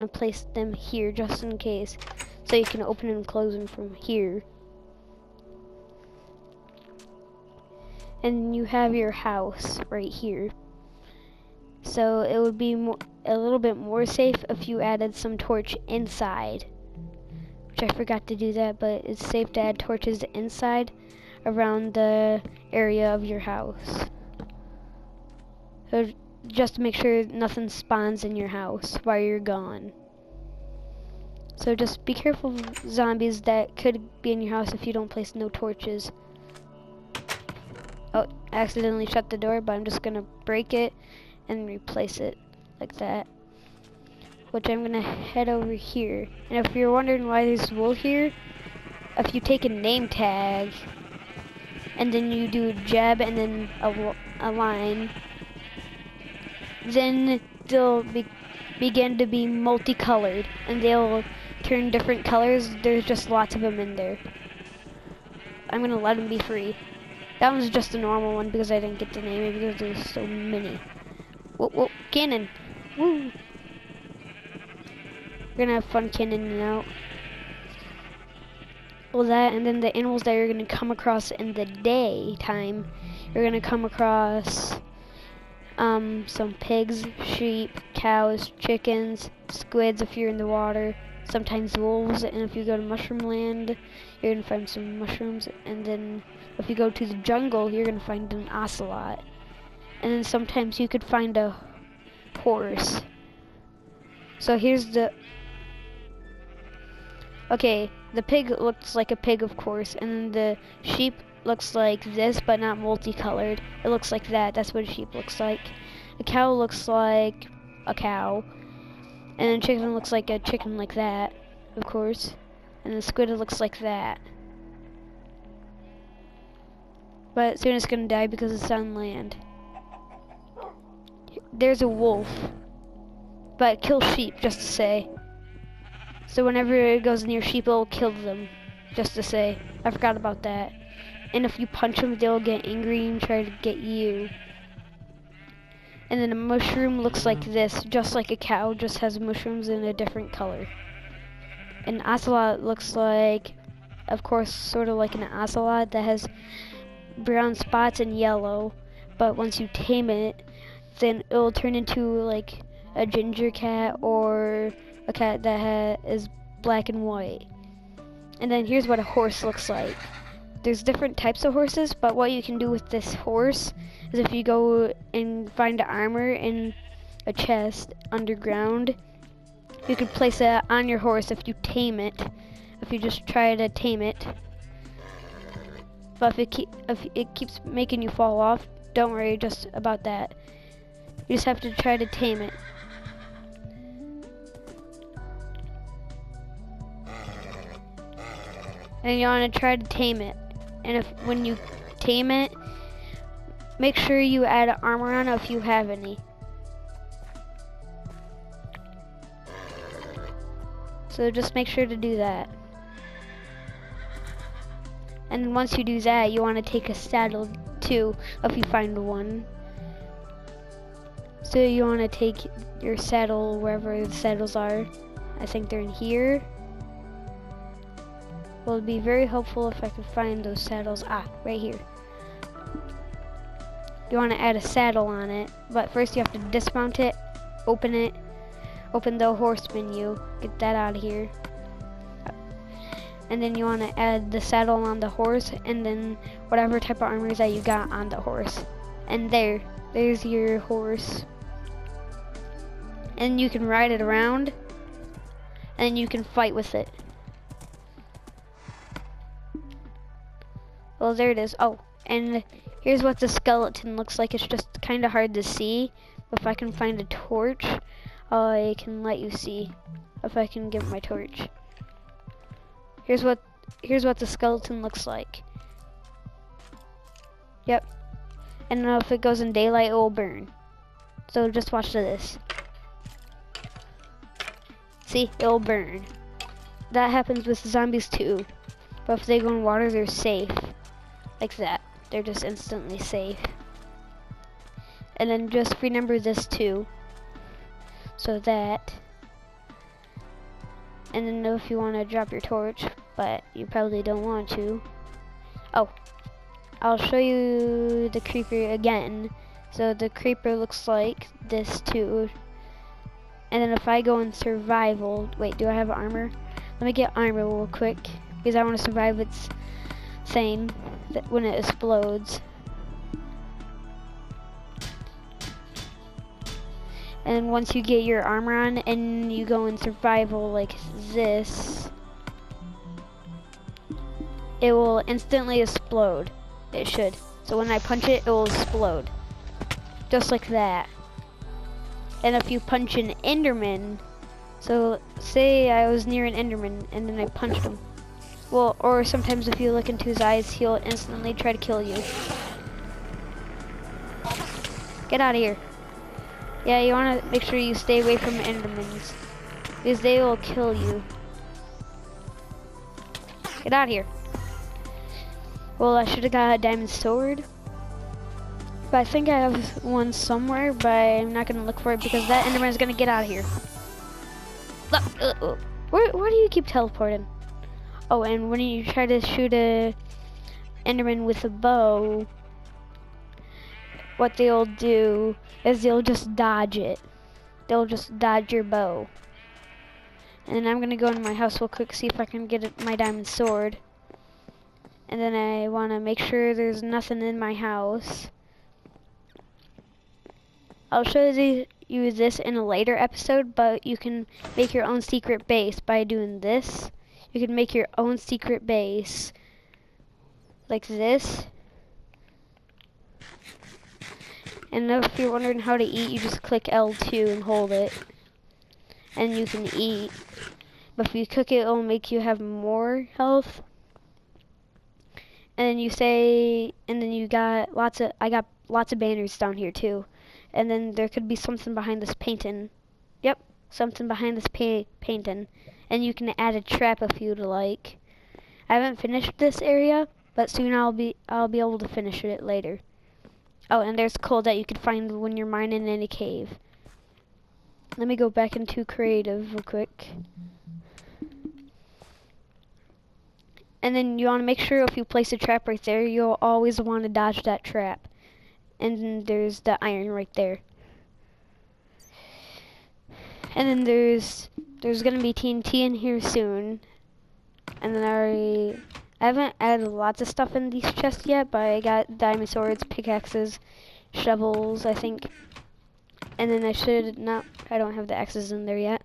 to place them here just in case, so you can open and close them from here. And you have your house right here. So it would be a little bit more safe if you added some torch inside, which I forgot to do that, but it's safe to add torches inside around the area of your house. So just to make sure nothing spawns in your house while you're gone. So just be careful of zombies that could be in your house if you don't place no torches. Oh, I accidentally shut the door, but I'm just gonna break it and replace it like that. Which I'm gonna head over here. And if you're wondering why there's wool here, if you take a name tag and then you do a jab and then a line, then they'll begin to be multicolored and they'll turn different colors. There's just lots of them in there. I'm gonna let them be free. That one's just a normal one because I didn't get to name it because there's so many. Whoa, whoa, cannon! Woo! We're gonna have fun cannoning out. Well, that, and then the animals that you're gonna come across in the daytime, you're gonna come across some pigs, sheep, cows, chickens, squids if you're in the water, sometimes wolves, and if you go to mushroom land, you're gonna find some mushrooms, and then if you go to the jungle, you're gonna find an ocelot. And then sometimes you could find a horse. So here's the... Okay, the pig looks like a pig, of course, and then the sheep looks like this, but not multicolored. It looks like that. That's what a sheep looks like. A cow looks like a cow. And then chicken looks like a chicken like that, of course. And the squid looks like that. But soon it's gonna die because it's on land. There's a wolf. But it kills sheep, just to say. So whenever it goes near sheep, it'll kill them. Just to say. I forgot about that. And if you punch them, they'll get angry and try to get you. And then a mushroom looks like this, just like a cow, just has mushrooms in a different color. An ocelot looks like, of course, sort of like an ocelot that has brown spots and yellow. But once you tame it, then it'll turn into like a ginger cat or a cat that is black and white. And then here's what a horse looks like. There's different types of horses, but what you can do with this horse is if you go and find armor in a chest underground, you can place it on your horse if you tame it. If you just try to tame it. But if it keeps making you fall off, don't worry just about that. You just have to try to tame it. And you want to try to tame it. And when you tame it, make sure you add armor on if you have any. So just make sure to do that. And once you do that, you want to take a saddle too, if you find one. So you want to take your saddle wherever the saddles are. I think they're in here. Well, it'd be very helpful if I could find those saddles. Ah, right here. You want to add a saddle on it, but first you have to dismount it, open the horse menu, get that out of here. And then you want to add the saddle on the horse, and then whatever type of armor that you got on the horse. And there's your horse. And you can ride it around, and you can fight with it. Well, there it is. Oh, and here's what the skeleton looks like. It's just kind of hard to see. If I can find a torch, I can let you see. If I can get my torch. Here's what the skeleton looks like. Yep. And if it goes in daylight, it will burn. So just watch this. See, it will burn. That happens with zombies too. But if they go in water, they're safe. Like that. They're just instantly safe. And then just remember this too. So that and then if you want to drop your torch, but you probably don't want to. Oh, I'll show you the creeper again. So the creeper looks like this too. And then if I go in survival, wait, do I have armor? Let me get armor real quick because I want to survive its thing that when it explodes. And once you get your armor on and you go in survival like this, it will instantly explode. It should. So when I punch it, it will explode. Just like that. And if you punch an Enderman, so say I was near an Enderman and then I punched him. Well, or sometimes if you look into his eyes, he'll instantly try to kill you. Get out of here. Yeah, you want to make sure you stay away from Endermans because they will kill you. Get out of here. Well, I should have got a diamond sword. But I think I have one somewhere, but I'm not going to look for it because that Enderman is going to get out of here. Look, where do you keep teleporting? Oh, and when you try to shoot a Enderman with a bow, what they'll do is they'll just dodge it. They'll just dodge your bow. And I'm going to go into my house real quick, see if I can get my diamond sword. And then I want to make sure there's nothing in my house. I'll show you this in a later episode, but you can make your own secret base by doing this. You can make your own secret base like this. And if you're wondering how to eat, you just click L2 and hold it. And you can eat. But if you cook it, it'll make you have more health. And then you say, and then I got lots of banners down here too. And then there could be something behind this painting. Yep, something behind this painting. And you can add a trap if you'd like. I haven't finished this area, but soon I'll be able to finish it later. Oh, and there's coal that you could find when you're mining in a cave. Let me go back into creative real quick. And then you want to make sure if you place a trap right there, you'll always want to dodge that trap. And then there's the iron right there. And then there's gonna be TNT in here soon. And then I haven't added lots of stuff in these chests yet, but I got diamond swords, pickaxes, shovels, I think. And then I don't have the axes in there yet,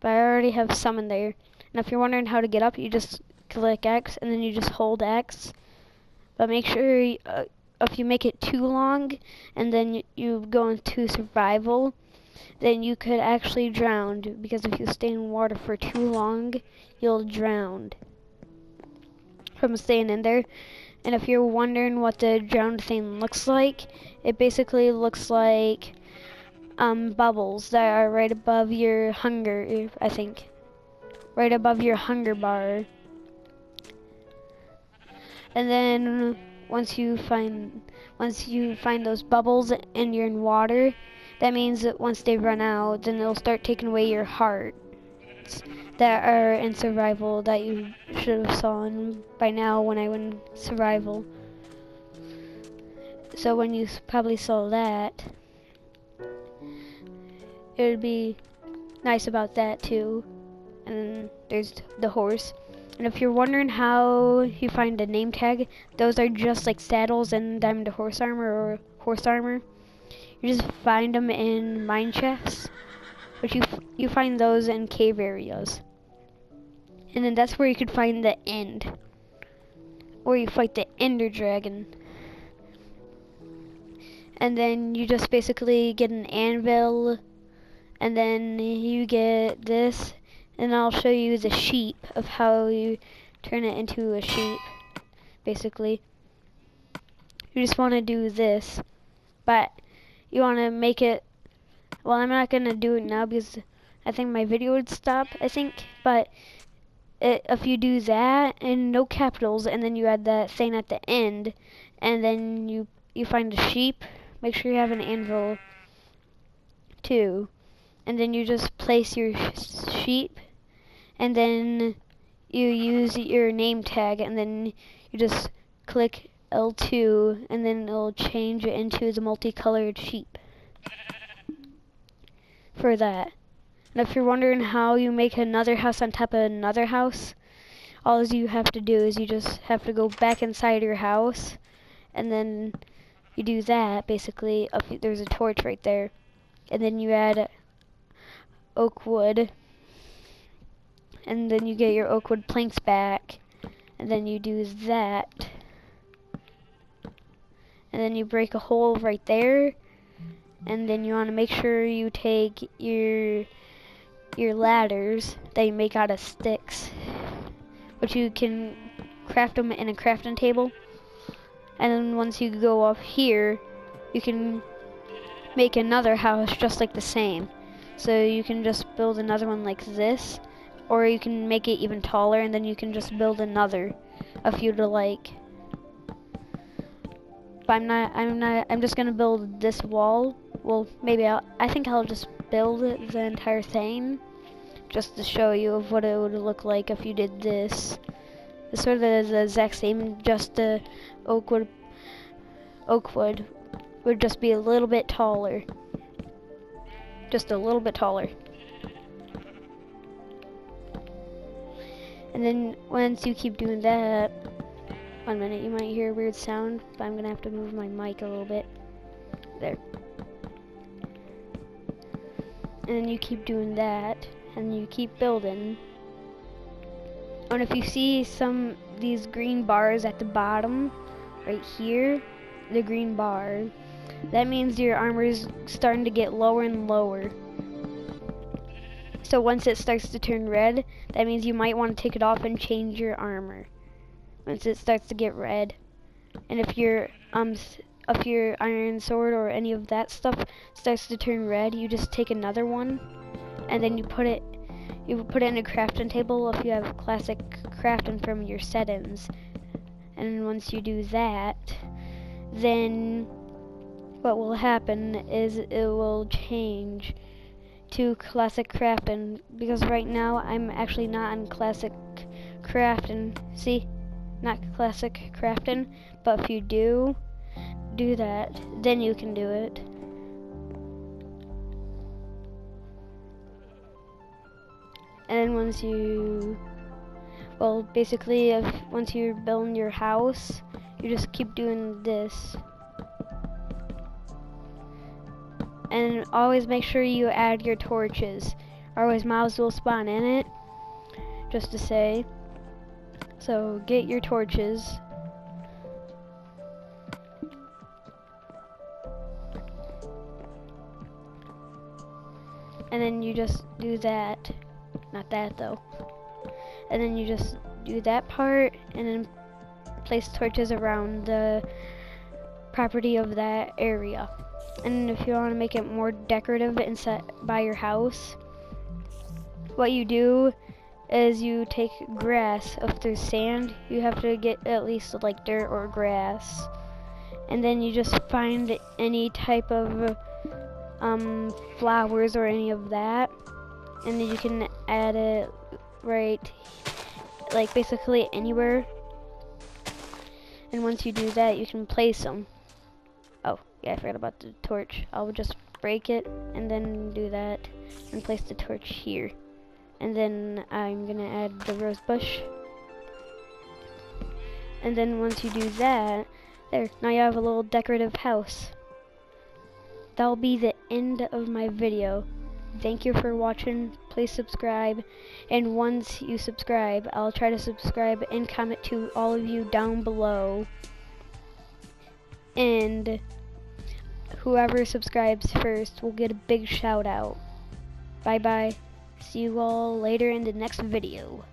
but I already have some in there. And if you're wondering how to get up, you just click X and then you just hold X. But make sure if you make it too long and then you go into survival, then you could actually drown, because if you stay in water for too long, you'll drown from staying in there. And if you're wondering what the drowned thing looks like, it basically looks like bubbles that are right above your hunger, I think. Right above your hunger bar. And then once you find those bubbles and you're in water, that means that once they run out, then they'll start taking away your hearts that are in survival that you should have saw by now when I went survival. So when you probably saw that, it would be nice about that too. And then there's the horse. And if you're wondering how you find a name tag, those are just like saddles and diamond horse armor or horse armor. You just find them in mine chests, but you find those in cave areas. And then that's where you could find the end, where you fight the ender dragon. And then you just basically get an anvil, and then you get this, and I'll show you the sheep of how you turn it into a sheep, basically. You just want to do this, but you want to make it, well, I'm not going to do it now because I think my video would stop, I think, but if you do that and no capitals and then you add that thing at the end and then you find a sheep, make sure you have an anvil too, and then you just place your sheep and then you use your name tag, and then you just click L2, and then it'll change it into the multicolored sheep for that. And if you're wondering how you make another house on top of another house, all you have to do is you just have to go back inside your house, and then you do that. Basically, there's a torch right there, and then you add oak wood, and then you get your oak wood planks back, and then you do that, and then you break a hole right there, and then you want to make sure you take your ladders that you make out of sticks, which you can craft them in a crafting table, and then once you go up here, you can make another house just like the same. So you can just build another one like this, or you can make it even taller, and then you can just build another if you'd like. But I'm just gonna build this wall. Well, maybe I think I'll just build the entire thing just to show you of what it would look like if you did this. It's sort of the exact same, just the oak wood would just be a little bit taller. Just a little bit taller. And then once you keep doing that, 1 minute, you might hear a weird sound, but I'm gonna have to move my mic a little bit. There. And then you keep doing that, and you keep building. And if you see these green bars at the bottom, right here, the green bar, that means your armor is starting to get lower and lower. So once it starts to turn red, that means you might want to take it off and change your armor. Once it starts to get red, and if your iron sword or any of that stuff starts to turn red, you just take another one, and then you put it in a crafting table if you have classic crafting from your settings. And once you do that, then what will happen is it will change to classic crafting, because right now I'm actually not on classic crafting. See? Not classic crafting, but if you do that, then you can do it. And then once you're building your house, you just keep doing this. And always make sure you add your torches, otherwise mobs will spawn in it, just to say. So get your torches. And then you just do that. Not that though. And then you just do that part, and then place torches around the property of that area. And if you want to make it more decorative inside by your house, what you do is you take grass. If there's sand, you have to get at least like dirt or grass, and then you just find any type of flowers or any of that, and then you can add it right, like basically anywhere. And once you do that, you can place them. Oh yeah, I forgot about the torch. I'll just break it and then do that and place the torch here. And then I'm gonna add the rose bush. And then once you do that, there, now you have a little decorative house. That'll be the end of my video. Thank you for watching. Please subscribe. And once you subscribe, I'll try to subscribe and comment to all of you down below. And whoever subscribes first will get a big shout out. Bye bye. See you all later in the next video.